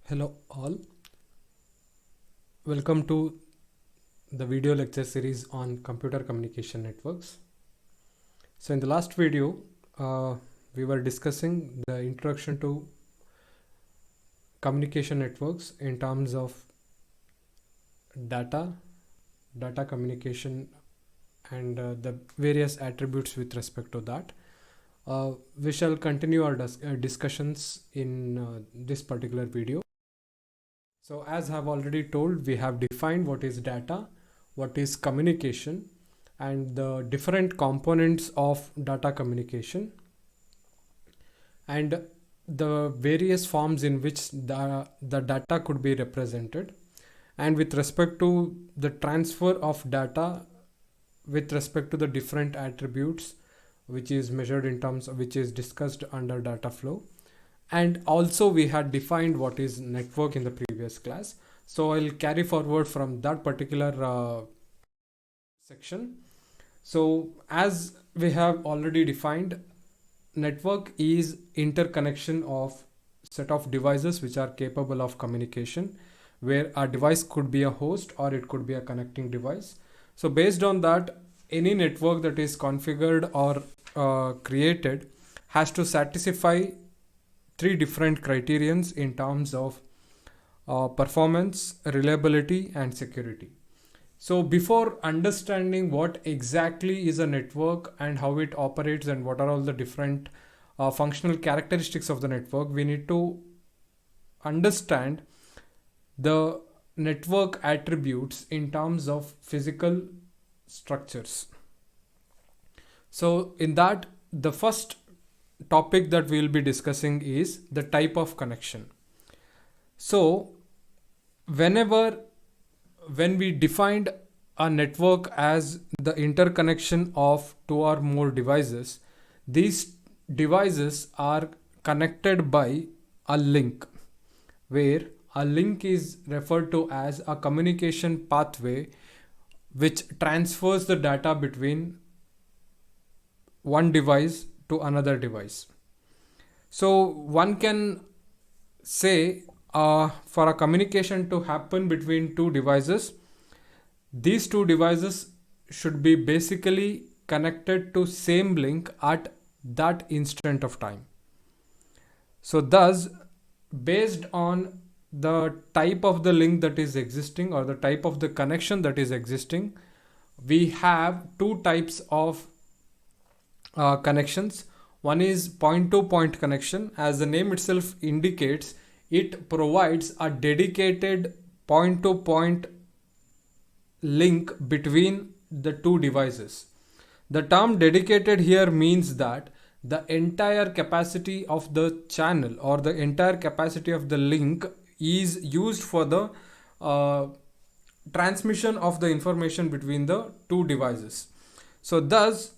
Hello all, welcome to the video lecture series on computer communication networks. So in the last video, we were discussing the introduction to communication networks in terms of data, data communication and the various attributes with respect to that. We shall continue our discussions in this particular video. So as I've already told, we have defined what is data, what is communication, and the different components of data communication and the various forms in which the data could be represented. And with respect to the transfer of data with respect to the different attributes which is measured in terms of which is discussed under data flow. And also we had defined what is network in the previous class, so I'll carry forward from that particular section. So as we have already defined, network is interconnection of set of devices which are capable of communication, where a device could be a host or it could be a connecting device. So based on that, any network that is configured or created has to satisfy three different criterions in terms of performance, reliability, and security. So before understanding what exactly is a network and how it operates and what are all the different functional characteristics of the network, we need to understand the network attributes in terms of physical structures. So in that, the first topic that we will be discussing is the type of connection. So when we defined a network as the interconnection of two or more devices, these devices are connected by a link, where a link is referred to as a communication pathway which transfers the data between one device to another device. So one can say for a communication to happen between two devices, these two devices should be basically connected to same link at that instant of time. So thus, based on the type of the link that is existing or the type of the connection that is existing, we have two types of connections. One is point-to-point connection. As the name itself indicates, it provides a dedicated point-to-point link between the two devices. The term dedicated here means that the entire capacity of the channel or the entire capacity of the link is used for the transmission of the information between the two devices. So thus,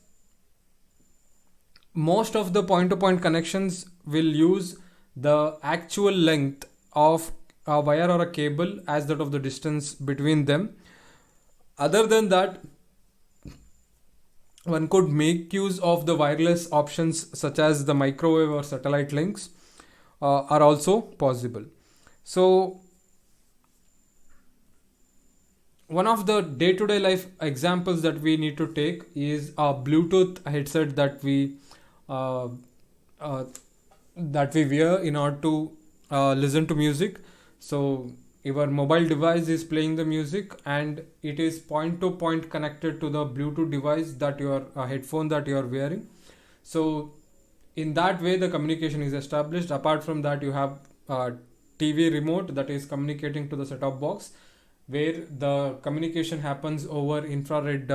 most of the point-to-point connections will use the actual length of a wire or a cable as that of the distance between them. Other than that, one could make use of the wireless options such as the microwave or satellite links are also possible. So one of the day-to-day life examples that we need to take is a Bluetooth headset that we wear in order to listen to music. So your mobile device is playing the music and it is point to point connected to the Bluetooth device that your headphone that you are wearing. So in that way the communication is established. Apart from that, you have TV remote that is communicating to the set-top box, where the communication happens over infrared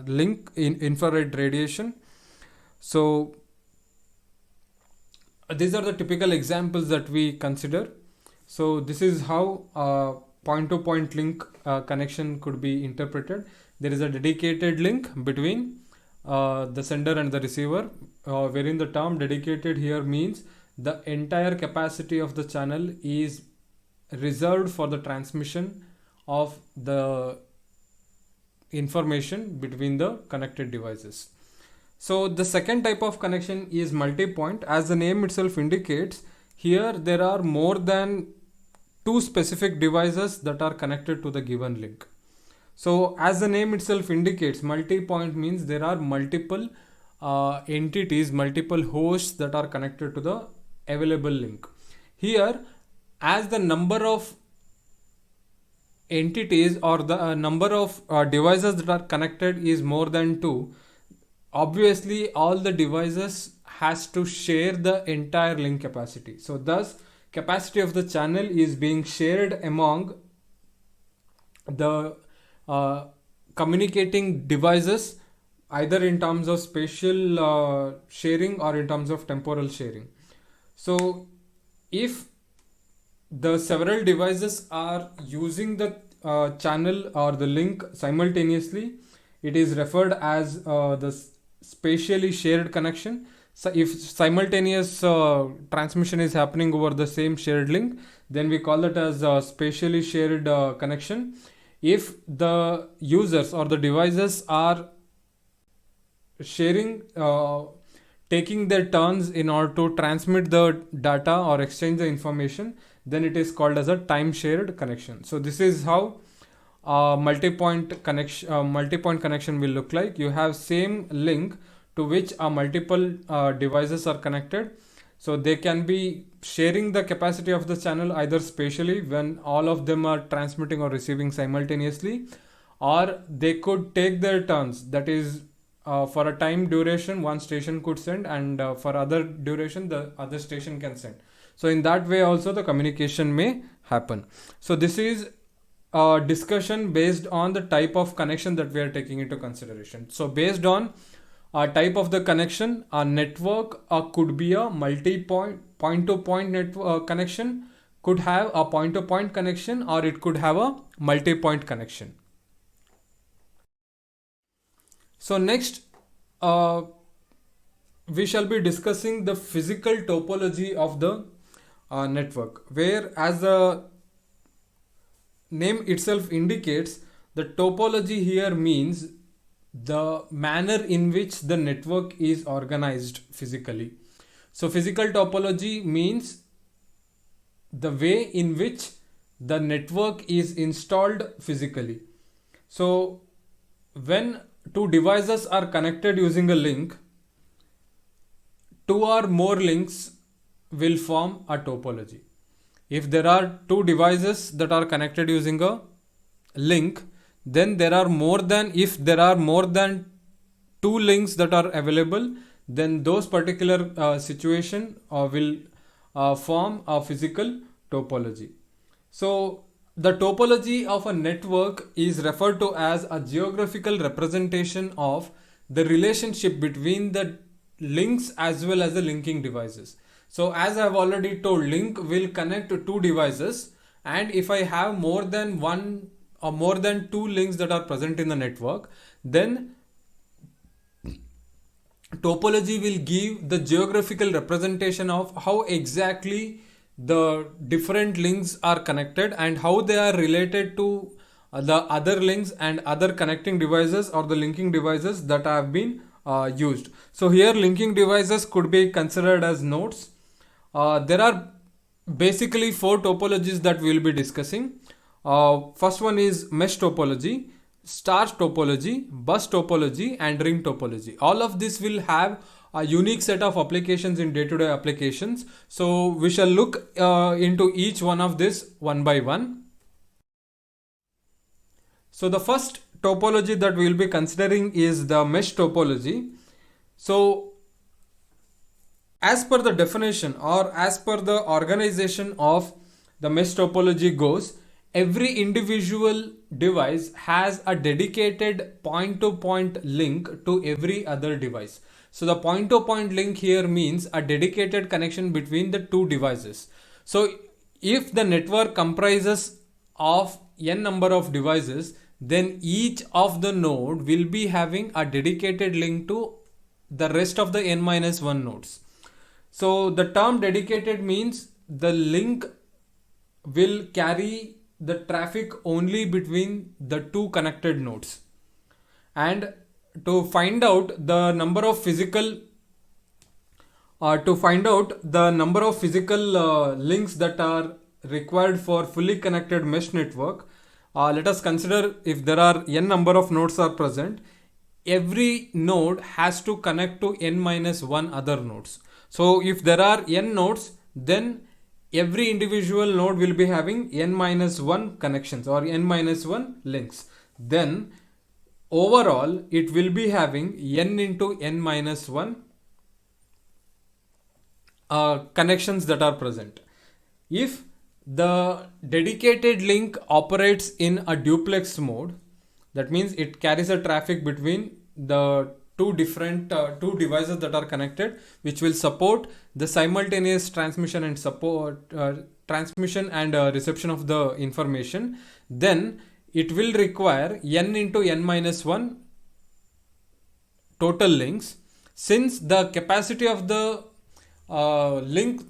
link in infrared radiation. So these are the typical examples that we consider. So this is how point-to-point link connection could be interpreted. There is a dedicated link between the sender and the receiver, wherein the term dedicated here means the entire capacity of the channel is reserved for the transmission of the information between the connected devices. So the second type of connection is multi-point. As the name itself indicates, Here there are more than two specific devices that are connected to the given link. So as the name itself indicates, multi-point means there are multiple entities, multiple hosts that are connected to the available link. Here, as the number of entities or the number of devices that are connected is more than two, obviously all the devices has to share the entire link capacity. So thus capacity of the channel is being shared among the communicating devices, either in terms of spatial sharing or in terms of temporal sharing. So if the several devices are using the channel or the link simultaneously, it is referred as the spatially shared connection. So if simultaneous transmission is happening over the same shared link, then we call it as a spatially shared connection. If the users or the devices are sharing, taking their turns in order to transmit the data or exchange the information, then it is called as a time shared connection. So this is how multi-point connection will look like. You have same link to which multiple devices are connected. So they can be sharing the capacity of the channel either spatially when all of them are transmitting or receiving simultaneously, or they could take their turns. That is, for a time duration one station could send, and for other duration the other station can send. So in that way also the communication may happen. So this is a discussion based on the type of connection that we are taking into consideration. So based on type of the connection, a network could be a point-to-point network connection, could have a point-to-point connection, or it could have a multi-point connection. So next, we shall be discussing the physical topology of the network, where, as the name itself indicates, the topology here means the manner in which the network is organized physically. So physical topology means the way in which the network is installed physically. So when two devices are connected using a link, two or more links will form a topology. If there are two devices that are connected using a link, then there are more than, if there are more than two links that are available, then those particular situation will form a physical topology. So the topology of a network is referred to as a geographical representation of the relationship between the links as well as the linking devices. So as I have already told, link will connect to two devices, and if I have more than one or more than two links that are present in the network, then topology will give the geographical representation of how exactly the different links are connected and how they are related to the other links and other connecting devices or the linking devices that have been used. So here linking devices could be considered as nodes. There are basically four topologies that we will be discussing. First one is mesh topology, star topology, bus topology, and ring topology. All of this will have a unique set of applications in day-to-day applications. So we shall look into each one of this one by one. So the first topology that we will be considering is the mesh topology. So as per the definition or as per the organization of the mesh topology goes, every individual device has a dedicated point-to-point link to every other device. So the point-to-point link here means a dedicated connection between the two devices. So if the network comprises of n number of devices, then each of the node will be having a dedicated link to the rest of the n-1 nodes. So the term dedicated means the link will carry the traffic only between the two connected nodes. And to find out the number of physical To find out the number of physical links that are required for fully connected mesh network, let us consider if there are n number of nodes are present, every node has to connect to n minus 1 other nodes. So if there are n nodes, then every individual node will be having n minus 1 connections or n minus 1 links. Then overall it will be having n into n minus 1 connections that are present. If the dedicated link operates in a duplex mode, that means it carries a traffic between the two different two devices that are connected, which will support the simultaneous transmission and reception of the information. Then it will require n into n minus 1 total links. Since the capacity of the link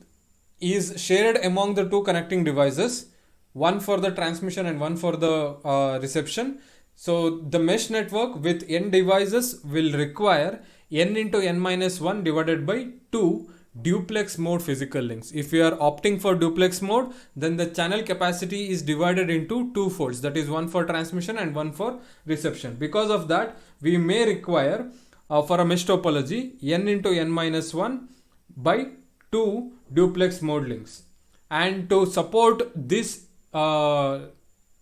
is shared among the two connecting devices, one for the transmission and one for the reception. So the mesh network with n devices will require n into n minus 1 divided by 2 duplex mode physical links. If you are opting for duplex mode, then the channel capacity is divided into two folds, that is one for transmission and one for reception. Because of that, we may require for a mesh topology n into n minus 1 by 2 duplex mode links. And to support this n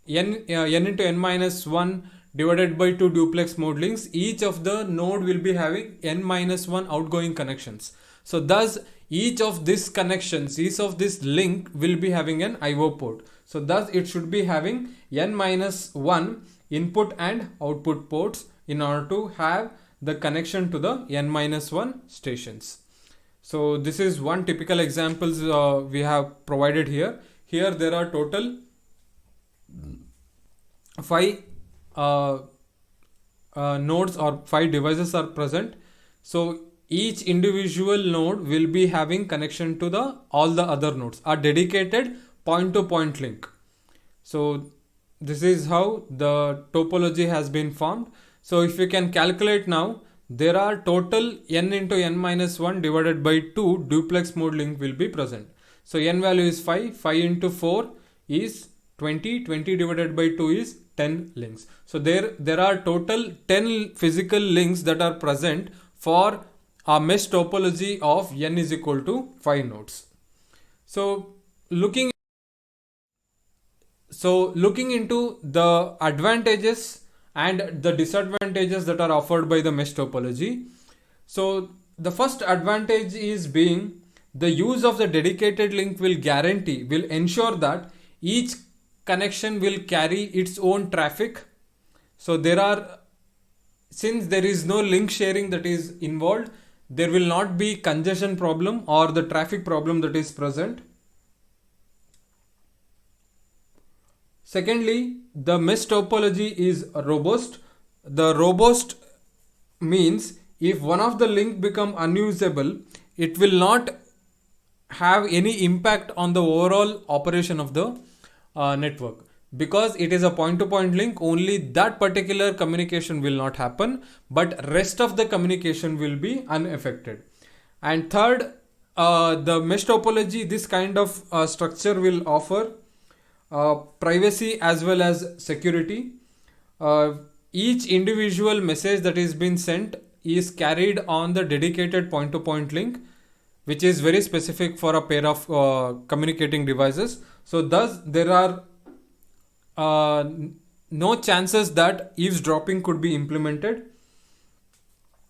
into n minus 1 divided by 2 duplex mode links, each of the node will be having n minus 1 outgoing connections. So thus each of these connections, each of this link will be having an IO port. So thus it should be having n minus 1 input and output ports in order to have the connection to the n minus 1 stations. So this is one typical examples we have provided here. Here there are total 5 nodes or 5 devices are present. So each individual node will be having connection to the all the other nodes, a dedicated point-to-point link. So this is how the topology has been formed. So if we can calculate now, there are total n into n minus 1 divided by 2 duplex mode link will be present. So n value is 5, 5 into 4 is 20, 20 divided by 2 is 10 links. So there are total 10 physical links that are present for a mesh topology of n is equal to 5 nodes. So looking into the advantages and the disadvantages that are offered by the mesh topology. So the first advantage is being the use of the dedicated link will ensure that each connection will carry its own traffic. So since there is no link sharing that is involved, there will not be congestion problem or the traffic problem that is present. Secondly, the mesh topology is robust. The robust means if one of the link become unusable, it will not have any impact on the overall operation of the network. Because it is a point-to-point link, only that particular communication will not happen, but rest of the communication will be unaffected. And third, the mesh topology, this kind of structure will offer privacy as well as security. Each individual message that is being sent is carried on the dedicated point-to-point link, which is very specific for a pair of communicating devices. So thus there are no chances that eavesdropping could be implemented,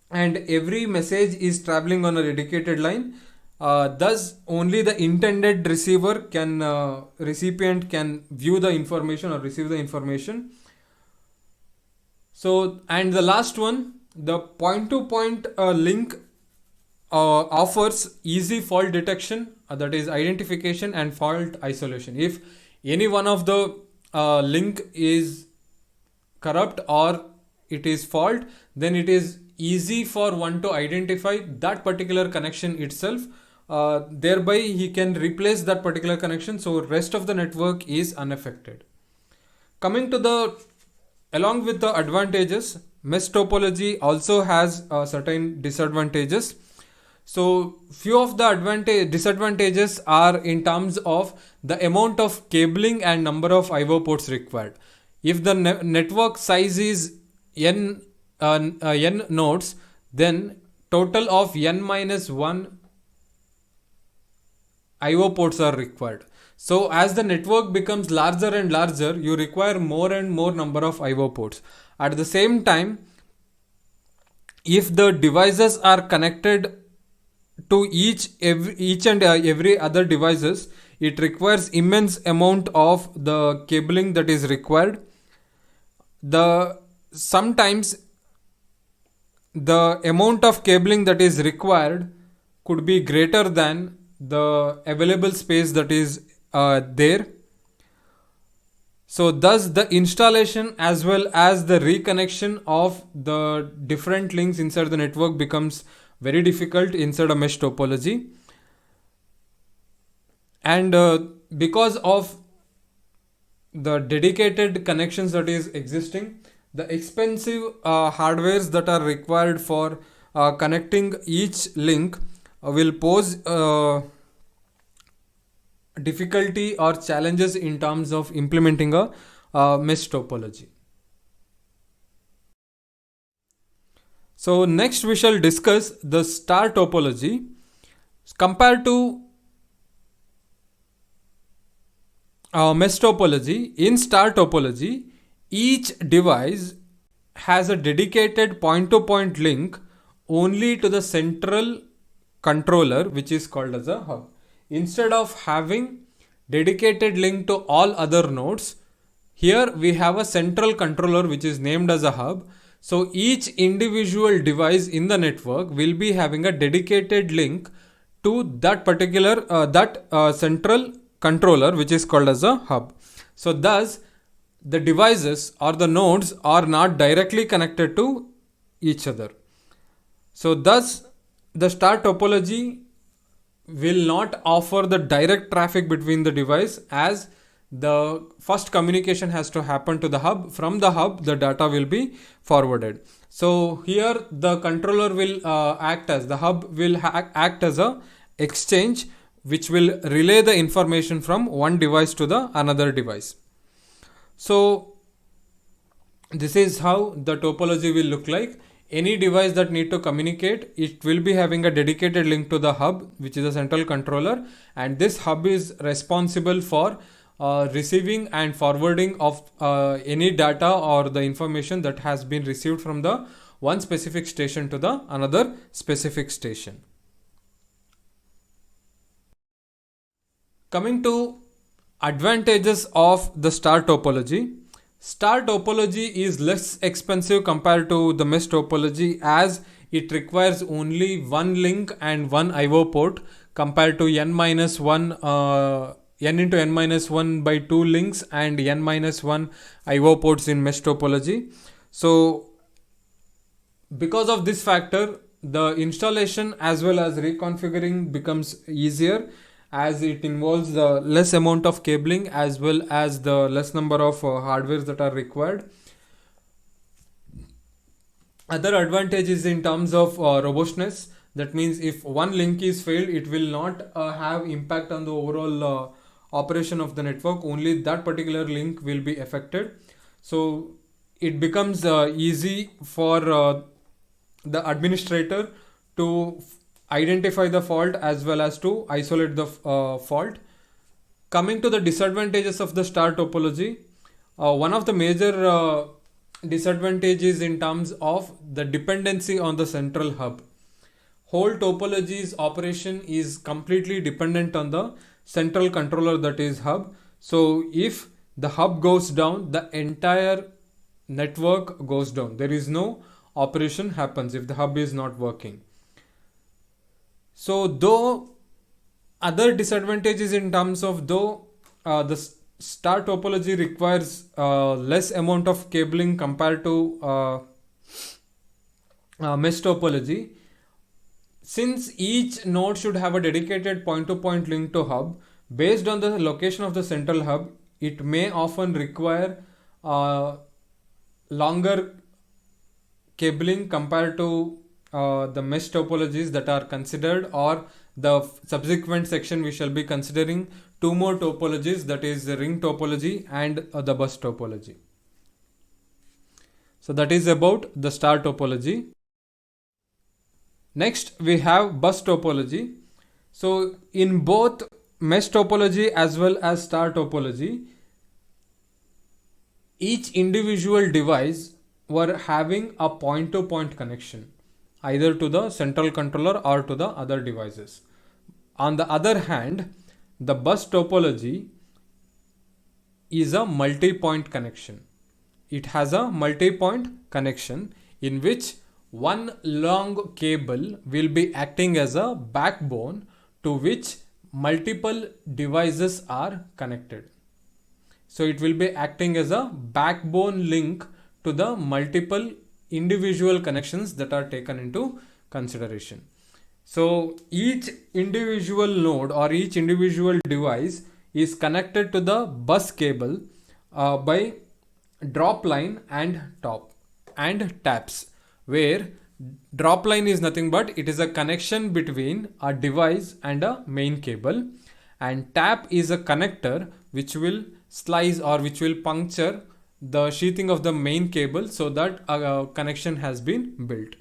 and every message is traveling on a dedicated line. Thus only the intended recipient can view the information or receive the information. So, and the last one, the point-to-point link offers easy fault detection, that is identification and fault isolation. If any one of the link is corrupt or it is fault, then it is easy for one to identify that particular connection itself. Thereby he can replace that particular connection, so rest of the network is unaffected. Along with the advantages, mesh topology also has certain disadvantages. So few of the disadvantages are in terms of the amount of cabling and number of IO ports required. If the network size is n n nodes, then total of n minus 1 IO ports are required. So as the network becomes larger and larger, you require more and more number of IO ports. At the same time, if the devices are connected to each and every other devices, it requires immense amount of the cabling that is required. The sometimes the amount of cabling that is required could be greater than the available space that is there. So thus the installation as well as the reconnection of the different links inside the network becomes very difficult inside a mesh topology. And because of the dedicated connections that is existing, the expensive hardwares that are required for connecting each link will pose difficulty or challenges in terms of implementing a mesh topology. So next we shall discuss the star topology. Compared to mesh topology, in star topology, each device has a dedicated point-to-point link only to the central controller, which is called as a hub. Instead of having dedicated link to all other nodes, here we have a central controller which is named as a hub. So each individual device in the network will be having a dedicated link to that particular central controller which is called as a hub. So thus the devices or the nodes are not directly connected to each other. So thus the star topology will not offer the direct traffic between the device, as the first communication has to happen to the hub. From the hub the data will be forwarded. So here the controller will act as the hub will act as a exchange which will relay the information from one device to the another device. So this is how the topology will look like. Any device that need to communicate, it will be having a dedicated link to the hub, which is a central controller, and this hub is responsible for receiving and forwarding of any data or the information that has been received from the one specific station to the another specific station. Coming to advantages of the star topology. Star topology is less expensive compared to the mesh topology, as it requires only one link and one IO port compared to n minus 1 n into n minus 1 by 2 links and n minus 1 IO ports in mesh topology. So because of this factor, the installation as well as reconfiguring becomes easier, as it involves the less amount of cabling as well as the less number of hardwares that are required. Other advantage is in terms of robustness. That means if one link is failed, it will not have impact on the overall operation of the network. Only that particular link will be affected. So it becomes easy for the administrator to identify the fault as well as to isolate the fault. Coming to the disadvantages of the star topology, one of the major disadvantages in terms of the dependency on the central hub. Whole topology's operation is completely dependent on the central controller, that is hub. So if the hub goes down, the entire network goes down. There is no operation happens if the hub is not working. So though other disadvantages in terms of the star topology requires less amount of cabling compared to mesh topology, since each node should have a dedicated point-to-point link to hub, based on the location of the central hub, it may often require longer cabling compared to the mesh topologies that are considered, or the subsequent section we shall be considering two more topologies, that is the ring topology and the bus topology. So that is about the star topology. Next we have bus topology. So in both mesh topology as well as star topology, each individual device were having a point-to-point connection, either to the central controller or to the other devices. On the other hand, the bus topology is a multi-point connection. It has a multi-point connection in which one long cable will be acting as a backbone to which multiple devices are connected. So it will be acting as a backbone link to the multiple individual connections that are taken into consideration. So each individual node or each individual device is connected to the bus cable by drop line and top and taps, where drop line is nothing but it is a connection between a device and a main cable, and tap is a connector which will slice or which will puncture the sheathing of the main cable so that a connection has been built.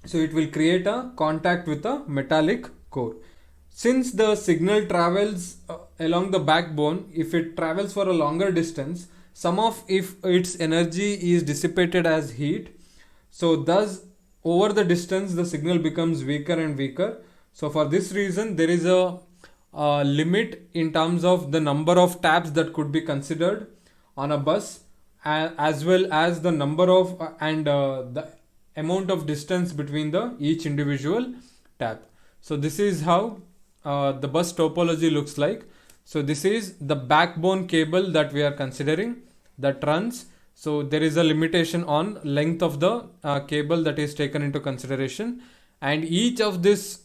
So it will create a contact with a metallic core. Since the signal travels along the backbone, if it travels for a longer distance, some of its energy is dissipated as heat. So thus over the distance the signal becomes weaker and weaker. So for this reason there is a limit in terms of the number of taps that could be considered on a bus, as well as the number of the amount of distance between the each individual tap. So this is how the bus topology looks like. So this is the backbone cable that we are considering that runs. So there is a limitation on length of the cable that is taken into consideration, and each of this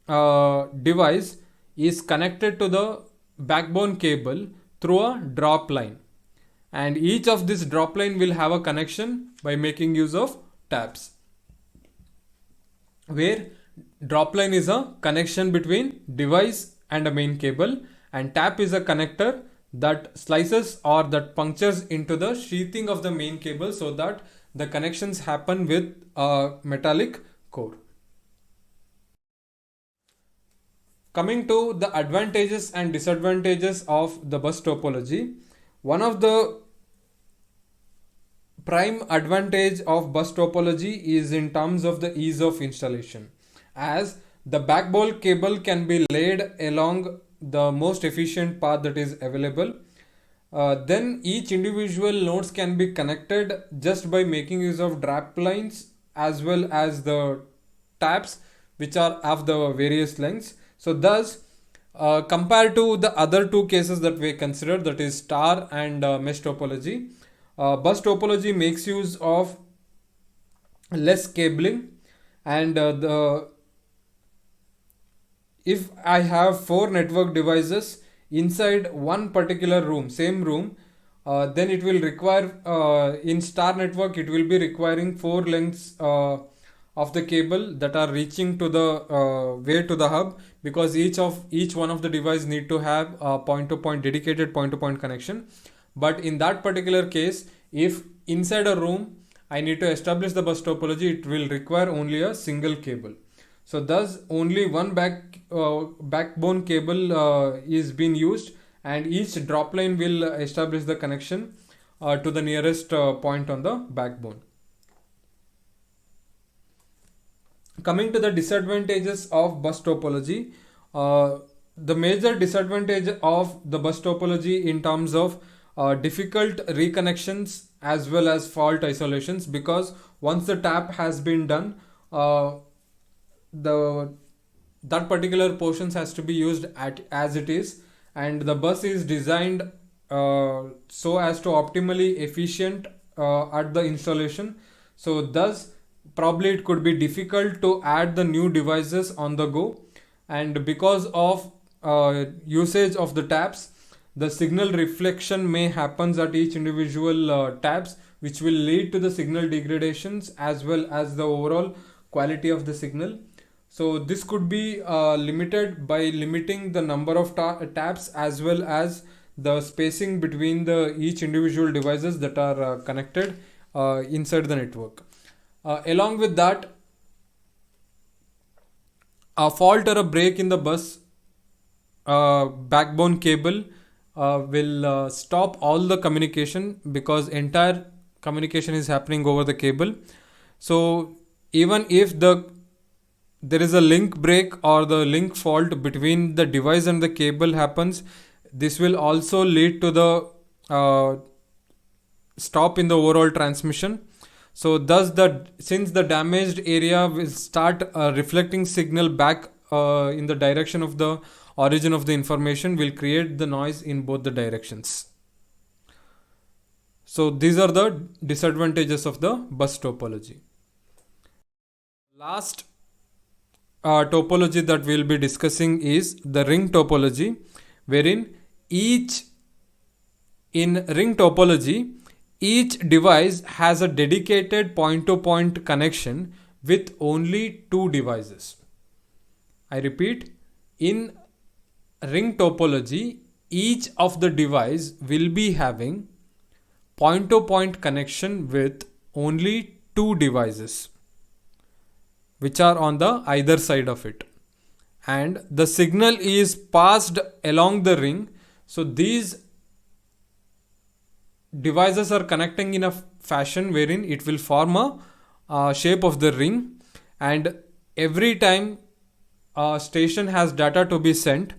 device is connected to the backbone cable through a drop line, and each of this drop line will have a connection by making use of taps, where drop line is a connection between device and a main cable, and tap is a connector that slices or that punctures into the sheathing of the main cable so that the connections happen with a metallic core. Coming to the advantages and disadvantages of the bus topology, one of the prime advantage of bus topology is in terms of the ease of installation, as the backbone cable can be laid along the most efficient path that is available. Then each individual nodes can be connected just by making use of drop lines as well as the taps which are of the various lengths. So thus compared to the other two cases that we considered, that is star and mesh topology, bus topology makes use of less cabling, and if I have 4 network devices inside one particular room, same room, then it will require in star network it will be requiring 4 lengths of the cable that are reaching to the way to the hub, because each one of the device need to have a point-to-point dedicated point-to-point connection. But in that particular case, if inside a room I need to establish the bus topology, it will require only a single cable. So thus only one backbone cable is being used, and each drop line will establish the connection to the nearest point on the backbone. Coming to the disadvantages of bus topology, the major disadvantage of the bus topology in terms of difficult reconnections as well as fault isolations, because once the tap has been done, that particular portions has to be used as it is, and the bus is designed so as to optimally efficient at the installation. So thus probably it could be difficult to add the new devices on the go, and because of usage of the taps, the signal reflection may happens at each individual taps, which will lead to the signal degradations as well as the overall quality of the signal. So this could be limited by limiting the number of taps as well as the spacing between the each individual devices that are connected inside the network. Along with that, a fault or a break in the bus backbone cable will stop all the communication, because entire communication is happening over the cable. So even if there is a link break or the link fault between the device and the cable happens, this will also lead to the stop in the overall transmission. So thus since the damaged area will start reflecting signal back in the direction of the origin of the information, will create the noise in both the directions. So these are the disadvantages of the bus topology. Last topology that we'll be discussing is the ring topology, wherein in ring topology, each device has a dedicated point-to-point connection with only two devices. I repeat, in ring topology, each of the device will be having point-to-point connection with only two devices, which are on the either side of it, and the signal is passed along the ring. So these devices are connecting in a fashion wherein it will form a shape of the ring, and every time a station has data to be sent,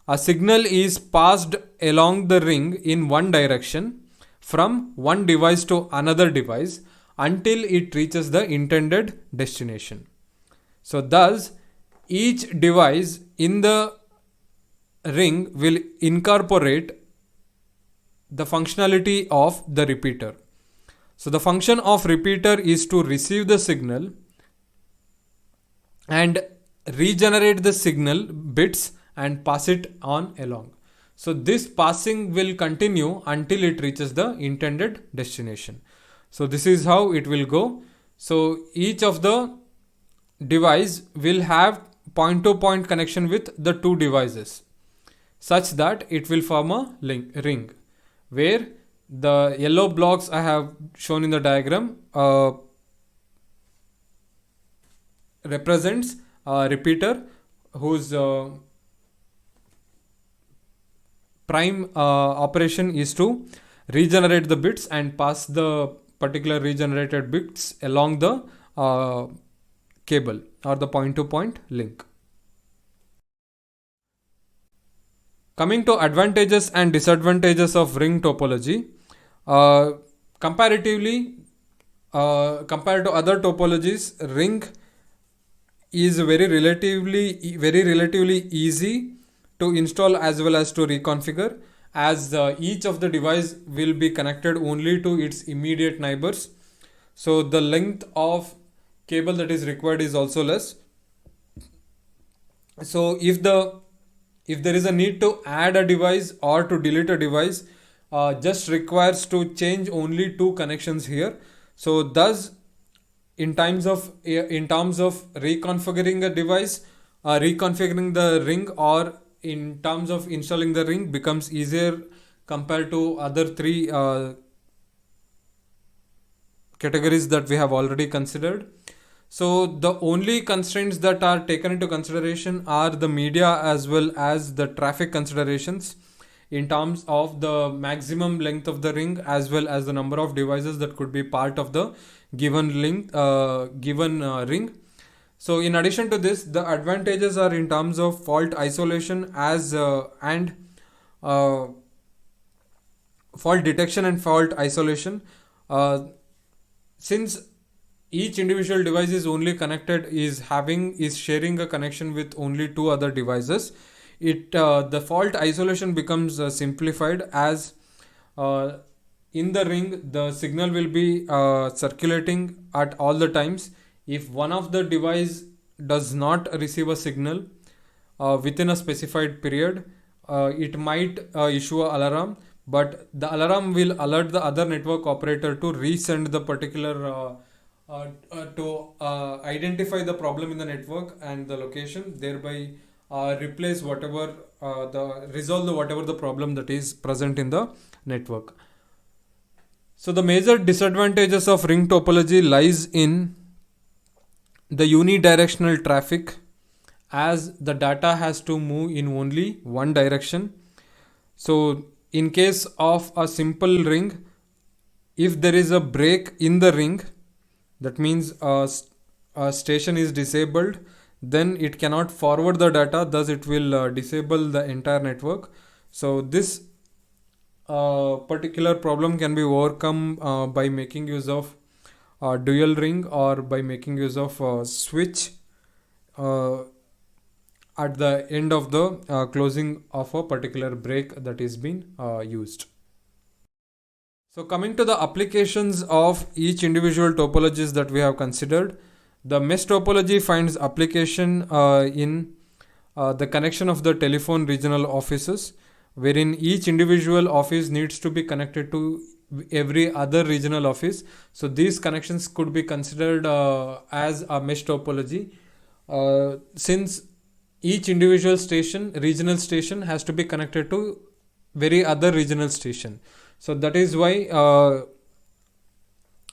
a signal is passed along the ring in one direction from one device to another device until it reaches the intended destination. So thus each device in the ring will incorporate the functionality of the repeater. So the function of repeater is to receive the signal and regenerate the signal bits and pass it on along. So this passing will continue until it reaches the intended destination. So this is how it will go. So each of the device will have point-to-point connection with the two devices, such that it will form a ring, where the yellow blocks I have shown in the diagram represents a repeater whose prime operation is to regenerate the bits and pass the particular regenerated bits along the cable or the point-to-point link. Coming to advantages and disadvantages of ring topology, comparatively, compared to other topologies, ring is very relatively easy to install as well as to reconfigure, as each of the device will be connected only to its immediate neighbors. So the length of cable that is required is also less. So if there is a need to add a device or to delete a device, just requires to change only two connections here. So thus in terms of reconfiguring a device, reconfiguring the ring, or in terms of installing the ring, becomes easier compared to other three categories that we have already considered. So the only constraints that are taken into consideration are the media as well as the traffic considerations in terms of the maximum length of the ring as well as the number of devices that could be part of the given ring. So in addition to this, the advantages are in terms of fault isolation and fault detection and fault isolation. Since each individual device is only connected, is sharing a connection with only two other devices, the fault isolation becomes simplified, as in the ring the signal will be circulating at all the times. If one of the device does not receive a signal within a specified period, it might issue an alarm, but the alarm will alert the other network operator to resend the particular to identify the problem in the network and the location, thereby replace whatever the resolve the whatever the problem that is present in the network. So the major disadvantages of ring topology lies in the unidirectional traffic, as the data has to move in only one direction. So in case of a simple ring, if there is a break in the ring, that means a station is disabled, then it cannot forward the data, thus it will disable the entire network. So this particular problem can be overcome by making use of dual ring, or by making use of switch uh, at the end of the closing of a particular break that is being used. So coming to the applications of each individual topologies that we have considered, the mesh topology finds application in the connection of the telephone regional offices, wherein each individual office needs to be connected to every other regional office. So these connections could be considered as a mesh topology, since each individual station, regional station, has to be connected to very other regional station. So that is why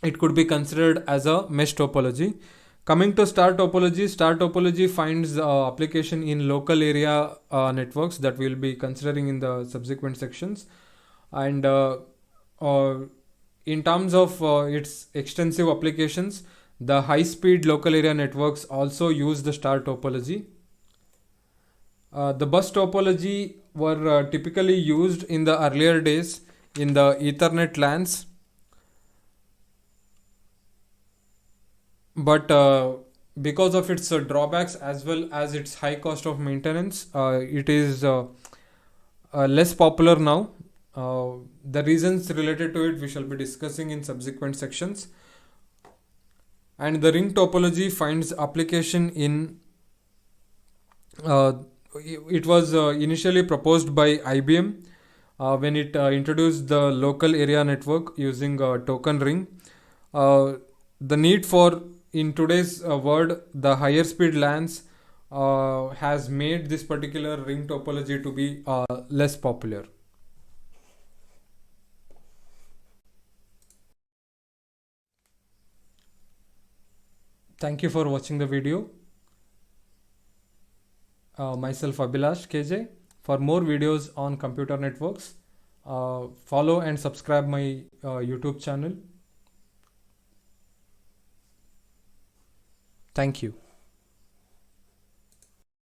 it could be considered as a mesh topology. Coming to star topology finds application in local area networks that we'll be considering in the subsequent sections. And in terms of its extensive applications, the high-speed local area networks also use the star topology. The bus topology were typically used in the earlier days in the Ethernet LANs, but because of its drawbacks as well as its high cost of maintenance, it is less popular now. The reasons related to it we shall be discussing in subsequent sections. And the ring topology finds application in it was initially proposed by IBM when it introduced the local area network using token ring. The need for, in today's world, the higher speed LANs has made this particular ring topology to be less popular. Thank you for watching the video. Myself Abhilash KJ. For more videos on computer networks, follow and subscribe my YouTube channel. Thank you.